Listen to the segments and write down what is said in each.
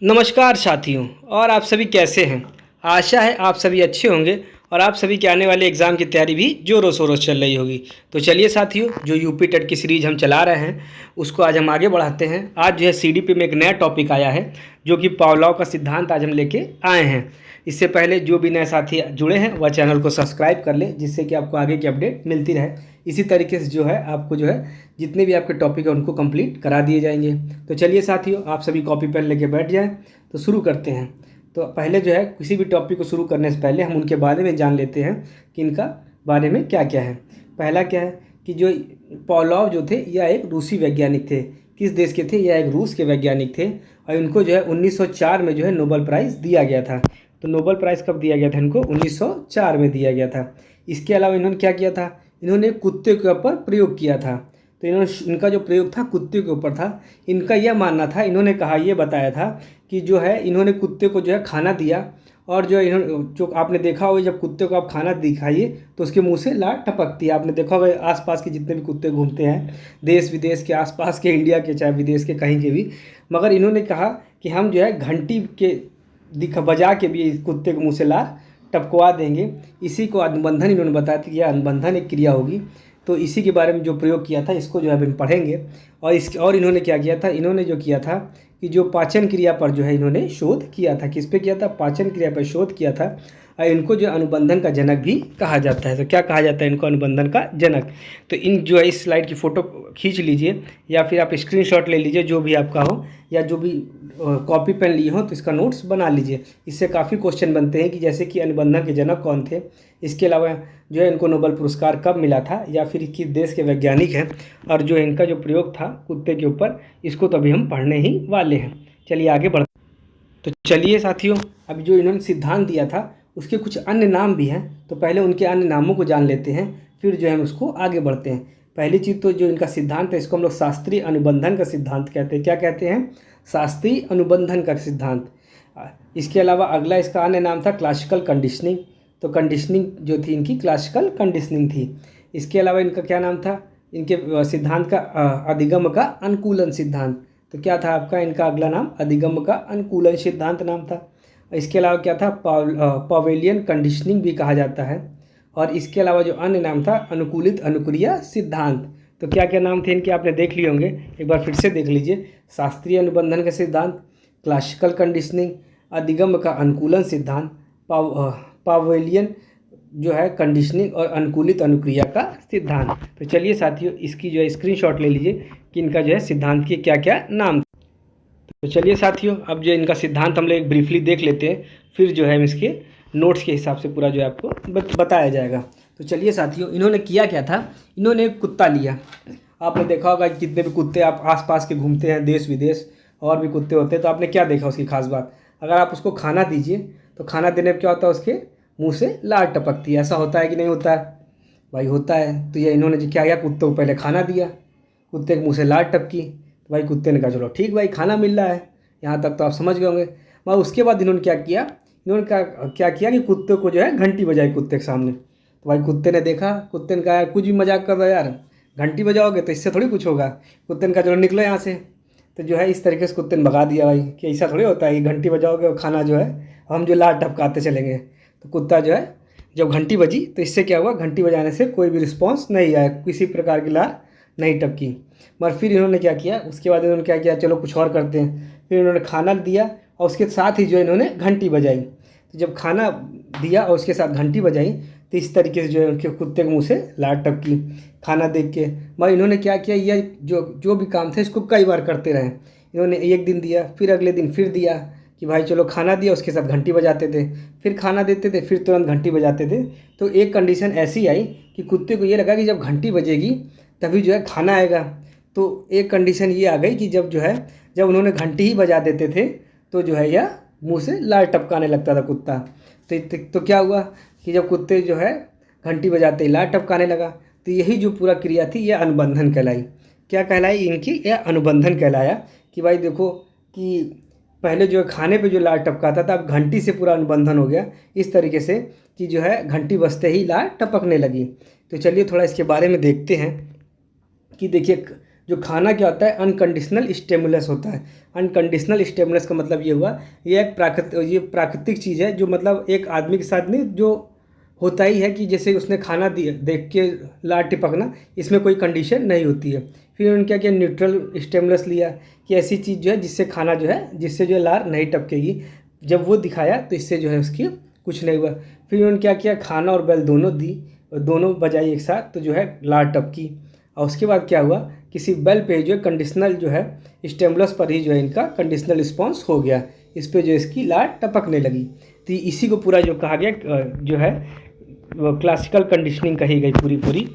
नमस्कार साथियों। और आप सभी कैसे हैं। आशा है आप सभी अच्छे होंगे और आप सभी के आने वाले एग्ज़ाम की तैयारी भी ज़ोरों शोरों से चल रही होगी। तो चलिए साथियों, जो यूपी टेट की सीरीज़ हम चला रहे हैं उसको आज हम आगे बढ़ाते हैं। आज जो है सीडीपी में एक नया टॉपिक आया है जो कि पावलोव का सिद्धांत आज हम लेके आए हैं। इससे पहले जो भी नए साथी जुड़े हैं वह चैनल को सब्सक्राइब कर ले, जिससे कि आपको आगे की अपडेट मिलती रहे। इसी तरीके से जो है आपको जो है जितने भी आपके टॉपिक है उनको कंप्लीट करा दिए जाएंगे। तो चलिए साथियों, आप सभी कॉपी पेन लेके बैठ जाएं। तो शुरू करते हैं। तो पहले जो है किसी भी टॉपिक को शुरू करने से पहले हम उनके बारे में जान लेते हैं कि इनका बारे में क्या क्या है। पहला क्या है कि जो पावलोव जो थे यह एक रूसी वैज्ञानिक थे। किस देश के थे? यह एक रूस के वैज्ञानिक थे और इनको जो है 1904 में जो है नोबेल प्राइज़ दिया गया था। तो नोबेल प्राइज़ कब दिया गया था? इनको 1904 में दिया गया था। इसके अलावा इन्होंने क्या किया था? इन्होंने कुत्ते के ऊपर प्रयोग किया था। तो इनका जो प्रयोग था कुत्ते के ऊपर था। इनका यह मानना था, इन्होंने कहा, ये बताया था कि जो है इन्होंने कुत्ते को जो है खाना दिया और जो इन्होंने जो आपने देखा होगा जब कुत्ते को आप खाना दिखाइए तो उसके मुंह से लार टपकती है। आपने देखा होगा आसपास के जितने भी कुत्ते घूमते हैं, देश विदेश के, आसपास के, इंडिया के, चाहे विदेश के, कहीं के भी। मगर इन्होंने कहा कि हम जो है घंटी के बजा के भी इस कुत्ते के मुँह से लार टपकवा देंगे। इसी को अनुबंधन इन्होंने बताया कि यह अनुबंधन एक क्रिया होगी। तो इसी के बारे में जो प्रयोग किया था इसको जो है हम पढ़ेंगे। और इन्होंने क्या किया था? इन्होंने जो किया था कि जो पाचन क्रिया पर जो है इन्होंने शोध किया था। किस पे किया था? पाचन क्रिया पर शोध किया था। और इनको जो अनुबंधन का जनक भी कहा जाता है। तो क्या कहा जाता है इनको? अनुबंधन का जनक। तो इन जो है इस स्लाइड की फ़ोटो खींच लीजिए या फिर आप स्क्रीनशॉट ले लीजिए, जो भी आपका हो, या जो भी कॉपी पेन लिए हो तो इसका नोट्स बना लीजिए। इससे काफ़ी क्वेश्चन बनते हैं कि जैसे कि अनुबंधन के जनक कौन थे, इसके अलावा जो है इनको नोबेल पुरस्कार कब मिला था, या फिर किस देश के वैज्ञानिक हैं, और जो इनका जो प्रयोग था कुत्ते के ऊपर, इसको तो अभी हम पढ़ने ही वाले हैं। चलिए आगे बढ़ते। तो चलिए साथियों, अभी जो इन्होंने सिद्धांत दिया था उसके कुछ अन्य नाम भी हैं। तो पहले उनके अन्य नामों को जान लेते हैं, फिर जो है हम उसको आगे बढ़ते हैं। पहली चीज़ तो जो इनका सिद्धांत है इसको हम लोग शास्त्रीय अनुबंधन का सिद्धांत कहते हैं। क्या कहते हैं? शास्त्रीय अनुबंधन का सिद्धांत। इसके अलावा अगला इसका अन्य नाम था क्लासिकल कंडीशनिंग। तो कंडीशनिंग जो थी इनकी क्लासिकल कंडीशनिंग थी। इसके अलावा इनका क्या नाम था? इनके सिद्धांत का अधिगम का अनुकूलन सिद्धांत। तो क्या था आपका इनका अगला नाम? अधिगम का अनुकूलन सिद्धांत नाम था। इसके अलावा क्या था? पावेलियन कंडीशनिंग भी कहा जाता है। और इसके अलावा जो अन्य नाम था अनुकूलित अनुक्रिया सिद्धांत। तो क्या क्या नाम थे इनके? आपने देख लिए होंगे, एक बार फिर से देख लीजिए। शास्त्रीय अनुबंधन का सिद्धांत, क्लासिकल कंडीशनिंग, अधिगम का अनुकूलन सिद्धांत, पावेलियन जो है कंडीशनिंग, और अनुकूलित अनुक्रिया का सिद्धांत। तो चलिए साथियों, इसकी जो है स्क्रीनशॉट ले लीजिए कि इनका जो है सिद्धांत के क्या क्या नाम। तो चलिए साथियों, अब जो इनका सिद्धांत हम लोग एक ब्रीफली देख लेते हैं, फिर जो है हम इसके नोट्स के हिसाब से पूरा जो है आपको बताया जाएगा। तो चलिए साथियों, इन्होंने किया क्या था? इन्होंने एक कुत्ता लिया। आपने देखा होगा कि जितने भी कुत्ते आप आसपास के घूमते हैं, देश विदेश और भी कुत्ते होते हैं, तो आपने क्या देखा उसकी खास बात? अगर आप उसको खाना दीजिए तो खाना देने पर क्या होता है? उसके मुँह से लार टपकती है। ऐसा होता है कि नहीं होता है? भाई होता है। तो ये इन्होंने जो क्या किया, कुत्ते को पहले खाना दिया, कुत्ते के मुँह से लार टपकी, तो भाई कुत्ते ने कहा चलो ठीक भाई खाना मिल रहा है, यहाँ तक तो आप समझ गए होंगे। मगर उसके बाद इन्होंने क्या किया? इन्होंने क्या किया कि कुत्ते को जो है घंटी बजाई कुत्ते के सामने। तो भाई कुत्ते ने देखा, कुत्ते ने कहा यार कुछ भी मजाक कर रहा है यार, घंटी बजाओगे तो इससे थोड़ी कुछ होगा। कुत्ते ने कहा चलो निकलो यहाँ से। तो जो है इस तरीके से कुत्ते ने भगा दिया भाई कि ऐसा थोड़ी होता है कि घंटी बजाओगे और खाना जो है हम जो लार टपकाते चलेंगे। तो कुत्ता जो है जब घंटी बजी तो इससे क्या हुआ? घंटी बजाने से कोई भी रिस्पॉन्स नहीं आया, किसी प्रकार की लार नहीं टपकी। मगर फिर इन्होंने क्या किया? उसके बाद इन्होंने क्या किया? चलो कुछ और करते हैं। फिर इन्होंने खाना दिया और उसके साथ ही जो इन्होंने घंटी बजाई। तो जब खाना दिया और उसके साथ घंटी बजाई तो इस तरीके से जो है उनके कुत्ते के मुँह से लार टपकी खाना देख के। मगर इन्होंने क्या किया? ये जो जो भी काम था इसको कई बार करते रहे। इन्होंने एक दिन दिया, फिर अगले दिन फिर दिया कि भाई चलो खाना दिया, उसके साथ घंटी बजाते थे, फिर खाना देते थे, फिर तुरंत घंटी बजाते थे। तो एक कंडीशन ऐसी आई कि कुत्ते को ये लगा कि जब घंटी बजेगी तभी जो है खाना आएगा। तो एक कंडीशन ये आ गई कि जब उन्होंने घंटी ही बजा देते थे तो जो है यह मुंह से लार टपकाने लगता था कुत्ता। तो क्या हुआ कि जब कुत्ते जो है घंटी बजाते ही लार टपकाने लगा, तो यही जो पूरा क्रिया थी यह अनुबंधन कहलाई। क्या कहलाई इनकी? यह अनुबंधन कहलाया कि भाई देखो कि पहले जो है खाने पे जो लार टपकाता था, अब घंटी से पूरा अनुबंधन हो गया इस तरीके से कि जो है घंटी बजते ही लार टपकने लगी। तो चलिए थोड़ा इसके बारे में देखते हैं कि देखिए जो खाना क्या होता है, अनकंडीशनल स्टिमुलस होता है। अनकंडीशनल स्टिमुलस का मतलब ये हुआ, ये एक प्राकृतिक चीज़ है, जो मतलब एक आदमी के साथ नहीं, जो होता ही है कि जैसे उसने खाना दिया देख के लार टपकना, इसमें कोई कंडीशन नहीं होती है। फिर उन्होंने क्या किया, न्यूट्रल स्टिमुलस लिया कि ऐसी चीज़ जो है जिससे खाना जो है, जिससे जो लार नहीं टपकेगी। जब वो दिखाया तो इससे जो है उसकी कुछ नहीं हुआ। फिर उन्होंने क्या किया, खाना और बेल दोनों दी और दोनों बजाई एक साथ, तो जो है लार टपकी। और उसके बाद क्या हुआ, किसी बेल पे जो है कंडीशनल जो है स्टिमुलस पर ही जो है इनका कंडीशनल रिस्पॉन्स हो गया, इस पे जो इसकी लार टपकने लगी। तो इसी को पूरा जो कहा गया जो है क्लासिकल कंडीशनिंग कही गई पूरी।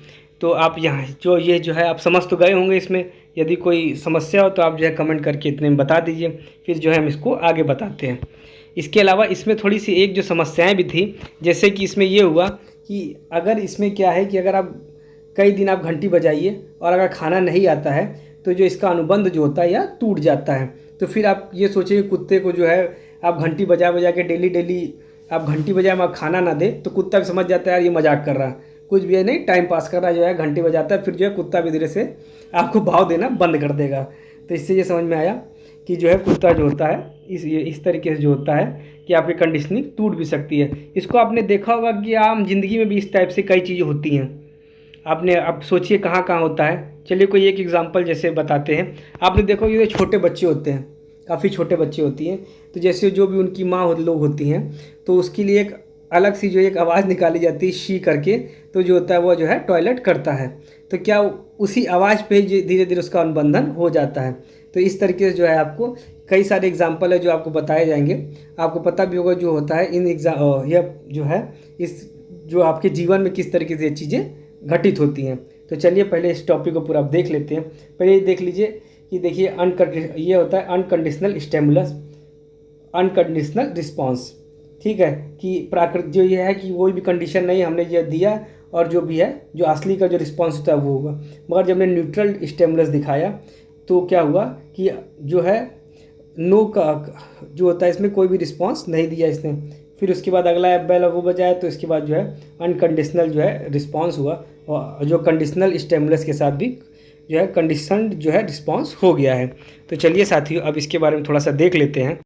तो आप यहाँ जो ये जो है आप समझ तो गए होंगे इसमें। यदि कोई समस्या हो तो आप जो है कमेंट करके इतने में बता दीजिए, फिर जो है हम इसको आगे बताते हैं। इसके अलावा इसमें थोड़ी सी एक जो समस्याएं भी थी, जैसे कि इसमें ये हुआ कि अगर इसमें क्या है कि अगर आप कई दिन आप घंटी बजाइए और अगर खाना नहीं आता है, तो जो इसका अनुबंध जो होता है या टूट जाता है। तो फिर आप ये सोचिए, कुत्ते को जो है आप घंटी बजा बजा के डेली आप घंटी बजाए आप खाना ना दे, तो कुत्ता भी समझ जाता है यार ये मजाक कर रहा है, कुछ भी है नहीं, टाइम पास कर रहा है, जो है घंटी बजाता है, फिर जो है कुत्ता भी धीरे से आपको भाव देना बंद कर देगा। तो इससे ये समझ में आया कि जो है कुत्ता जो होता है इस तरीके से जो होता है कि आपकी कंडीशनिंग टूट भी सकती है। इसको आपने देखा होगा कि आम जिंदगी में भी इस टाइप से कई चीज़ें होती हैं। आपने अब सोचिए कहाँ कहाँ होता है। चलिए कोई एक एग्जांपल जैसे बताते हैं। आपने देखो ये छोटे बच्चे होते हैं, काफ़ी छोटे बच्चे होती हैं, तो जैसे जो भी उनकी माँ लोग होती हैं, तो उसके लिए एक अलग सी जो एक आवाज़ निकाली जाती है शी करके, तो जो होता है वो जो है टॉयलेट करता है। तो क्या उसी आवाज़ पे धीरे धीरे उसका अनुबंधन हो जाता है। तो इस तरीके से जो है आपको कई सारे एग्जाम्पल है जो आपको बताए जाएंगे। आपको पता भी होगा जो होता है इन यह जो है इस जो आपके जीवन में किस तरीके से ये चीज़ें घटित होती हैं। तो चलिए पहले इस टॉपिक को पूरा आप देख लेते हैं। पहले देख लीजिए कि देखिए ये होता है अनकंडीशनल स्टिमुलस, अनकंडीशनल रिस्पॉन्स। ठीक है, कि प्राकृतिक जो ये है कि कोई भी कंडीशन नहीं, हमने ये दिया और जो भी है जो असली का जो रिस्पॉन्स होता है वो होगा। मगर जब हमने न्यूट्रल स्टिमुलस दिखाया तो क्या हुआ कि जो है नो का जो होता है इसमें कोई भी रिस्पॉन्स नहीं दिया इसने। फिर उसके बाद अगला बेल वो बजाया, तो इसके बाद जो है अनकंडीशनल जो है रिस्पॉन्स हुआ, और जो कंडीशनल स्टिमुलस के साथ भी जो है कंडीशनड जो है रिस्पॉन्स हो गया है। तो चलिए साथियों अब इसके बारे में थोड़ा सा देख लेते हैं।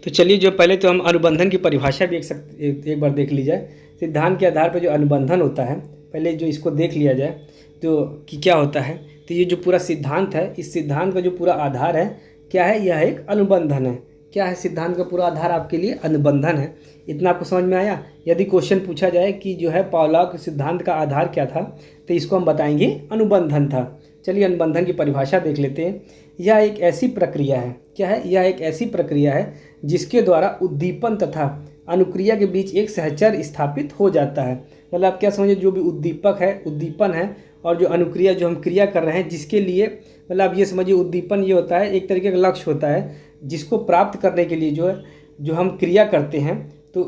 तो चलिए जो पहले तो हम अनुबंधन की परिभाषा भी एक बार देख ली जाए। सिद्धांत के आधार पर जो अनुबंधन होता है, पहले जो इसको देख लिया जाए तो कि क्या होता है। तो ये जो पूरा सिद्धांत है, इस सिद्धांत का जो पूरा आधार है क्या है, यह एक अनुबंधन है। क्या है सिद्धांत का पूरा आधार आपके लिए, अनुबंधन है। इतना आपको समझ में आया। यदि क्वेश्चन पूछा जाए कि जो है पावलोव के सिद्धांत का आधार क्या था, तो इसको हम बताएंगे अनुबंधन था। चलिए अनुबंधन की परिभाषा देख लेते हैं। यह एक ऐसी प्रक्रिया है, क्या है, यह एक ऐसी प्रक्रिया है जिसके द्वारा उद्दीपन तथा अनुक्रिया के बीच एक सहचर स्थापित हो जाता है। मतलब आप क्या समझे, जो भी उद्दीपक है, उद्दीपन है, और जो अनुक्रिया जो हम क्रिया कर रहे हैं जिसके लिए, मतलब आप ये समझिए उद्दीपन ये होता है एक तरीके का लक्ष्य होता है जिसको प्राप्त करने के लिए जो है जो हम क्रिया करते हैं तो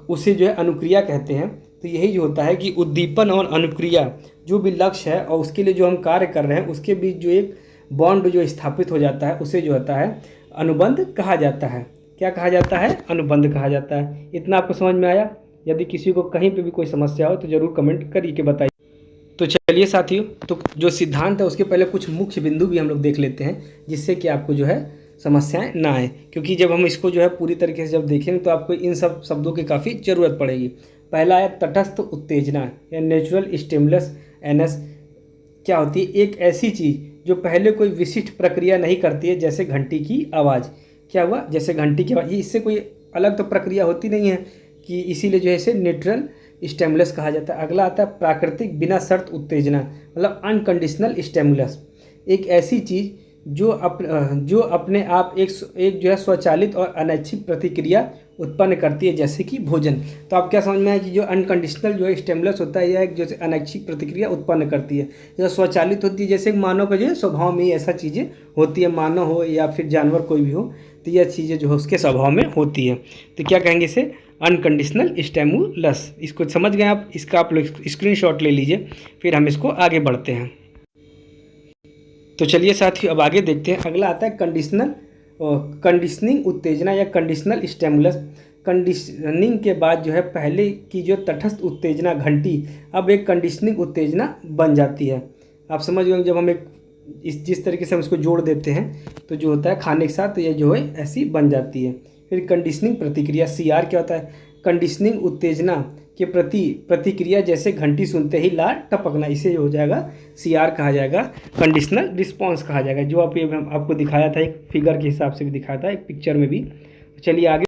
उसे जो है अनुक्रिया कहते हैं। तो यही जो होता है कि उद्दीपन और अनुक्रिया जो भी लक्ष्य है और उसके लिए जो हम कार्य कर रहे हैं उसके बीच जो एक बॉन्ड जो स्थापित हो जाता है उसे जो होता है अनुबंध कहा जाता है। क्या कहा जाता है, अनुबंध कहा जाता है। इतना आपको समझ में आया। यदि किसी को कहीं पे भी कोई समस्या हो तो ज़रूर कमेंट करके बताइए। तो चलिए साथियों, तो जो सिद्धांत है उसके पहले कुछ मुख्य बिंदु भी हम लोग देख लेते हैं जिससे कि आपको जो है समस्याएं ना आए, क्योंकि जब हम इसको जो है पूरी तरीके से जब देखेंगे तो आपको इन सब शब्दों की काफ़ी ज़रूरत पड़ेगी। पहला है तटस्थ उत्तेजना या नेचुरल स्टिमुलस एनएस। क्या होती है, एक ऐसी चीज़ जो पहले कोई विशिष्ट प्रक्रिया नहीं करती है, जैसे घंटी की आवाज़। क्या हुआ, जैसे घंटी की आवाज़, ये इससे कोई अलग तो प्रक्रिया होती नहीं है कि इसीलिए जो है इसे न्यूट्रल स्टिमुलस कहा जाता है। अगला आता है प्राकृतिक बिना शर्त उत्तेजना, मतलब अनकंडीशनल स्टिमुलस। एक ऐसी चीज़ जो अपने आप एक जो है स्वचालित और अनैच्छिक प्रतिक्रिया उत्पन्न करती है, जैसे कि भोजन। तो आप क्या समझ में आया कि जो अनकंडीशनल जो है स्टिमुलस होता है, यह एक जो अनैच्छिक प्रतिक्रिया उत्पन्न करती है, जो स्वचालित होती है, जैसे मानव का जो है स्वभाव में ही ऐसा चीज़ें होती है, मानव हो या फिर जानवर कोई भी हो, तो यह चीज़ें जो है उसके स्वभाव में होती है। तो क्या कहेंगे इसे, अनकंडीशनल स्टिमुलस। इसको समझ गए आप, इसका आप लोग स्क्रीनशॉट ले लीजिए, फिर हम इसको आगे बढ़ते हैं। तो चलिए साथियों अब आगे देखते हैं। अगला आता है कंडीशनिंग उत्तेजना या कंडीशनल स्टिमुलस। कंडीशनिंग के बाद जो है पहले की जो तटस्थ उत्तेजना घंटी अब एक कंडीशनिंग उत्तेजना बन जाती है। आप समझ गए, जब हम एक इस जिस तरीके से हम इसको जोड़ देते हैं तो जो होता है खाने के साथ तो ये जो है ऐसी बन जाती है। फिर कंडीशनिंग प्रतिक्रिया, CR क्या होता है? कंडीशनिंग उत्तेजना के प्रति प्रतिक्रिया, जैसे घंटी सुनते ही लार टपकना, इसे हो जाएगा CR कहा जाएगा, कंडीशनल रिस्पॉन्स कहा जाएगा, जो आपको दिखाया था एक फिगर के हिसाब से भी दिखाया था, एक पिक्चर में भी। चलिए आगे।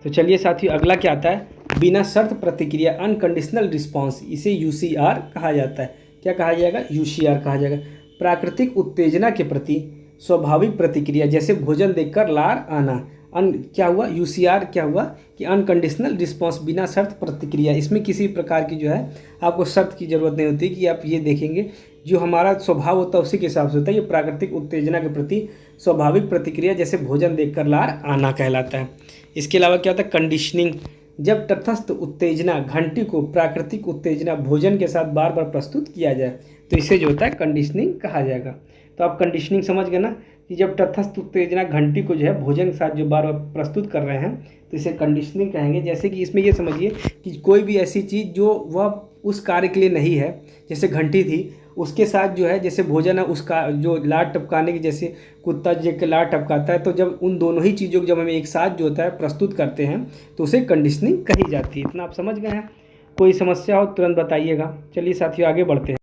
तो चलिए साथियों अगला क्या आता है? बिना शर्त प्रतिक्रिया, अनकंडीशनल रिस्पॉन्स, इसे UCR कहा जाता है। क्या कहा जाएगा? UCR कहा जाएगा। प्राकृतिक उत्तेजना के प्रति स्वाभाविक प्रतिक्रिया, जैसे भोजन देखकर लार आना, क्या हुआ? UCR क्या हुआ कि अनकंडीशनल रिस्पॉन्स, बिना शर्त प्रतिक्रिया। इसमें किसी प्रकार की जो है आपको शर्त की ज़रूरत नहीं होती कि आप ये देखेंगे, जो हमारा स्वभाव होता है उसी के हिसाब से होता है। ये प्राकृतिक उत्तेजना के प्रति स्वाभाविक प्रतिक्रिया, जैसे भोजन देखकर लार आना कहलाता है। इसके अलावा क्या होता है? कंडीशनिंग, जब तटस्थ उत्तेजना घंटी को प्राकृतिक उत्तेजना भोजन के साथ बार बार प्रस्तुत किया जाए तो इसे जो होता है कंडीशनिंग कहा जाएगा। तो आप कंडीशनिंग समझ गए ना कि जब तटस्थ उत्तेजना घंटी को जो है भोजन के साथ जो बार बार प्रस्तुत कर रहे हैं तो इसे कंडीशनिंग कहेंगे। जैसे कि इसमें ये समझिए कि कोई भी ऐसी चीज़ जो वह उस कार्य के लिए नहीं है, जैसे घंटी थी, उसके साथ जो है जैसे भोजन है, उसका जो लार टपकाने की, जैसे कुत्ता जो के लार टपकाता है, तो जब उन दोनों ही चीज़ों को जब हम एक साथ जो होता है प्रस्तुत करते हैं तो उसे कंडीशनिंग कही जाती है। इतना आप समझ गए हैं? कोई समस्या हो तुरंत बताइएगा। चलिए साथियों आगे बढ़ते हैं।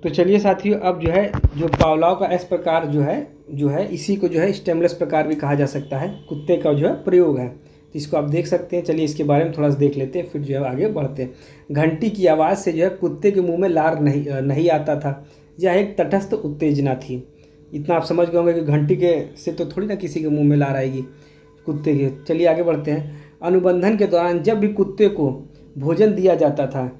तो चलिए साथियों अब जो है जो पावलाव का एस प्रकार जो है इसी को जो है स्टेमलेस प्रकार भी कहा जा सकता है, कुत्ते का जो है प्रयोग है, तो इसको आप देख सकते हैं। चलिए इसके बारे में थोड़ा सा देख लेते हैं, फिर जो है आगे बढ़ते हैं। घंटी की आवाज़ से जो है कुत्ते के मुंह में लार नहीं आता था, यह एक तटस्थ उत्तेजना थी। इतना आप समझ गए होंगे कि घंटी के से तो थोड़ी ना किसी के मुँह में लार आएगी, कुत्ते के। चलिए आगे बढ़ते हैं। अनुबंधन के दौरान जब भी कुत्ते को भोजन दिया जाता था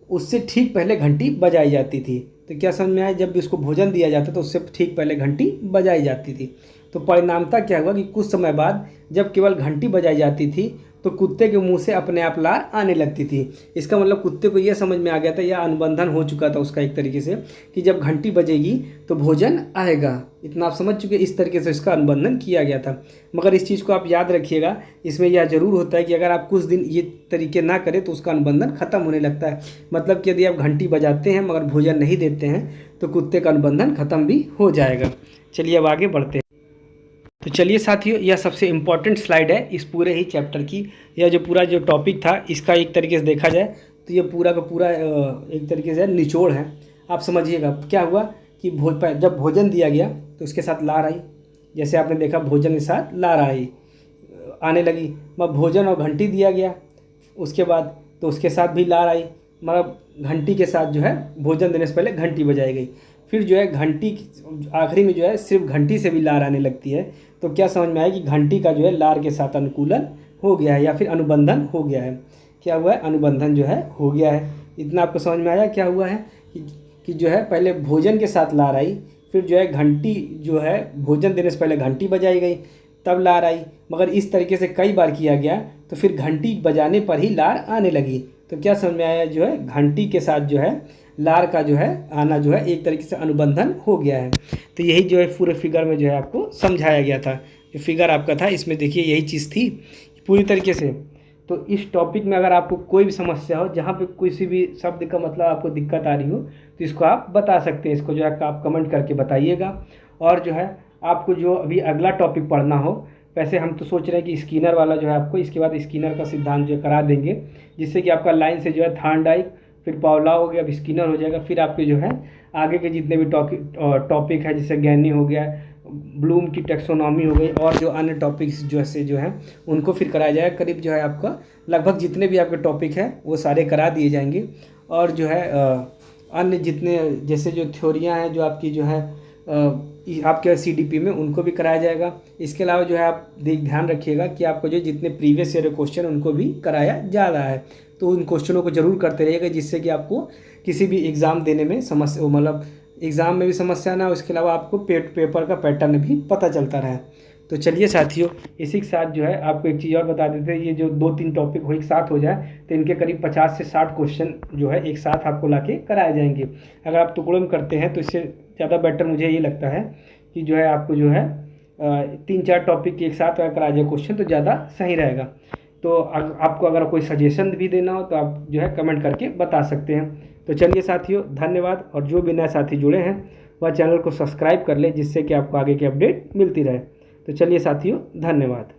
उससे ठीक पहले घंटी बजाई जाती थी। तो क्या समझ में आया? जब भी उसको भोजन दिया जाता तो उससे ठीक पहले घंटी बजाई जाती थी। तो परिणामतः क्या हुआ कि कुछ समय बाद जब केवल घंटी बजाई जाती थी तो कुत्ते के मुंह से अपने आप लार आने लगती थी। इसका मतलब कुत्ते को यह समझ में आ गया था, यह अनुबंधन हो चुका था उसका एक तरीके से, कि जब घंटी बजेगी तो भोजन आएगा। इतना आप समझ चुके, इस तरीके से इसका अनुबंधन किया गया था। मगर इस चीज़ को आप याद रखिएगा, इसमें यह जरूर होता है कि अगर आप कुछ दिन ये तरीके ना करें तो उसका अनुबंधन खत्म होने लगता है। मतलब कि यदि आप घंटी बजाते हैं मगर भोजन नहीं देते हैं तो कुत्ते का अनुबंधन खत्म भी हो जाएगा। चलिए अब आगे बढ़ते हैं। तो चलिए साथियों यह सबसे इम्पॉर्टेंट स्लाइड है इस पूरे ही चैप्टर की। यह जो पूरा जो टॉपिक था इसका एक तरीके से देखा जाए तो ये पूरा का पूरा एक तरीके से निचोड़ है। आप समझिएगा क्या हुआ कि जब भोजन दिया गया तो उसके साथ लार आई, जैसे आपने देखा भोजन के साथ लार आई आने लगी। मगर भोजन और घंटी दिया गया उसके बाद तो उसके साथ भी लार आई, मतलब घंटी के साथ जो है भोजन देने से पहले घंटी बजाई गई। फिर जो है घंटी आखिरी में जो है सिर्फ घंटी से भी लार आने लगती है। तो क्या समझ में आया कि घंटी का जो है लार के साथ अनुकूलन हो गया है या फिर अनुबंधन हो गया है। क्या हुआ है? अनुबंधन जो है हो गया है। इतना आपको समझ में आया क्या हुआ है कि जो है पहले भोजन के साथ लार आई, फिर जो है घंटी जो है भोजन देने से पहले घंटी बजाई गई तब लार आई। मगर इस तरीके से कई बार किया गया तो फिर घंटी बजाने पर ही लार आने लगी। तो क्या समझ में आया? जो है घंटी के साथ जो है लार का जो है आना जो है एक तरीके से अनुबंधन हो गया है। तो यही जो है पूरे फिगर में जो है आपको समझाया गया था। जो फिगर आपका था इसमें देखिए यही चीज़ थी पूरी तरीके से। तो इस टॉपिक में अगर आपको कोई भी समस्या हो, जहाँ पे किसी भी शब्द का मतलब आपको दिक्कत आ रही हो तो इसको आप बता सकते हैं। इसको जो है आप कमेंट करके बताइएगा। और जो है आपको जो अभी अगला टॉपिक पढ़ना हो, वैसे हम तो सोच रहे हैं कि स्किनर वाला जो है आपको इसके बाद स्किनर का सिद्धांत जो करा देंगे, जिससे कि आपका लाइन से जो है थॉर्नडाइक फिर पावलाव हो गया, अब स्किनर हो जाएगा। फिर आपके जो है आगे के जितने भी टॉपिक है जैसे गैनी हो गया, ब्लूम की टेक्सोनॉमी हो गई और जो अन्य टॉपिक्स जो है उनको फिर कराया जाएगा। करीब जो है आपका लगभग जितने भी आपके टॉपिक हैं वो सारे करा दिए जाएंगे। और जो है अन्य जितने जैसे जो थ्योरियाँ हैं जो आपकी जो है आपके CDP में उनको भी कराया जाएगा। इसके अलावा जो है आप ध्यान रखिएगा कि आपको जो जितने प्रीवियस ईयर क्वेश्चन उनको भी कराया जा रहा है, तो उन क्वेश्चनों को जरूर करते रहिएगा, जिससे कि आपको किसी भी एग्ज़ाम देने में समस्या, मतलब एग्ज़ाम में भी समस्या ना हो। इसके अलावा आपको पेपर का पैटर्न भी पता चलता रहे। तो चलिए साथियों इसी के साथ जो है आपको एक चीज़ और बता देते हैं, ये जो 2-3 टॉपिक हो एक साथ हो जाए तो इनके करीब 50 से 60 क्वेश्चन जो है एक साथ आपको लाके कराए जाएंगे। अगर आप टुकड़ों में करते हैं तो इससे ज़्यादा बेटर मुझे ये लगता है कि जो है आपको जो है 3-4 टॉपिक एक साथ अगर कराया जाए क्वेश्चन तो ज़्यादा सही रहेगा। तो आपको अगर कोई सजेशन भी देना हो तो आप जो है कमेंट करके बता सकते हैं। तो चलिए साथियों धन्यवाद। और जो भी नए साथी जुड़े हैं वह चैनल को सब्सक्राइब कर ले, जिससे कि आपको आगे की अपडेट मिलती रहे। तो चलिए साथियों, धन्यवाद।